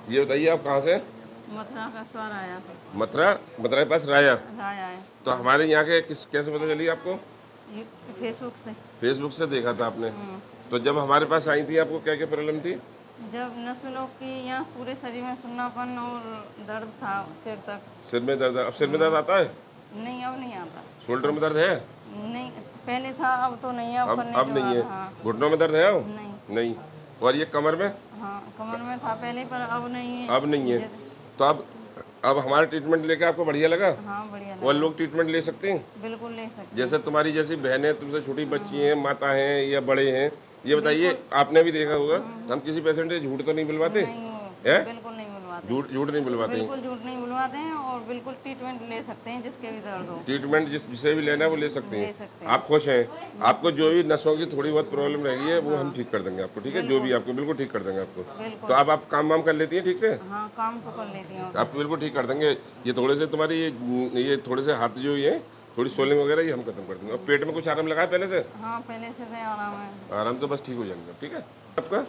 ये बताइए आप कहाँ से? मथुरा का स्वर आया से। मथुरा। मथुरा के पास राया। राय आए। तो हमारे यहाँ के कैसे पता चली आपको? ये फेसबुक से। फेसबुक से देखा था आपने? हम्म। तो जब हमारे पास आई थी आपको क्या क्या प्रॉब्लम थी? जब नसों की यहाँ पूरे शरीर में सुन्नापन और दर्द था सिर तक। सिर में दर्द? अब सिर में दर्द आता है? नहीं, अब नहीं आता। शोल्डर में दर्द है? नहीं, पहले था, अब तो नहीं है, अब करने अब के नहीं बाद। है? हाँ। घुटनों में दर्द है अब? नहीं। नहीं। और ये कमर में? हाँ, कमर में था पहले, पर अब नहीं है। अब नहीं है। तो अब हमारा ट्रीटमेंट लेके आपको बढ़िया लगा? हाँ, बढ़िया और लगा। लोग ट्रीटमेंट ले सकते हैं? बिल्कुल ले सकते हैं। जैसे तुम्हारी जैसी बहनें, तुमसे छोटी बच्ची हैं, माता हैं या बड़े हैं, ये बताइए, आपने भी देखा होगा, हम किसी पेशेंट से झूठ तो नहीं बुलवाते हैं? बिल्कुल नहीं बुलवाते। झूठ झूठ नहीं बुलवाते हैं। बिल्कुल झूठ नहीं बुलवाते हैं, और बिल्कुल ट्रीटमेंट ले सकते हैं, जिसके भी दर्द हो। ट्रीटमेंट जिसे भी लेना है वो ले सकते ले हैं। सकते हैं। आप खुश हैं? आपको जो भी नसों की थोड़ी बहुत प्रॉब्लम रहेगी है वो हम ठीक कर देंगे आपको, ठीक है? जो भी आपको बिल्कुल ठीक कर देंगे आपको। बिल्कुल। तो अब आप काम वाम कर लेती हैं ठीक से? हाँ, काम तो कर लेती हूँ। आपको बिल्कुल ठीक कर देंगे। ये थोड़े से तुम्हारी ये थोड़े से हाथ जो ये थोड़ी सोलिंग वगैरह ये हम खत्म कर देंगे। और पेट में कुछ आराम लगा है पहले से? हाँ, पहले से तो आराम है। आराम तो बस ठीक हो जाएंगे, ठीक है आपका?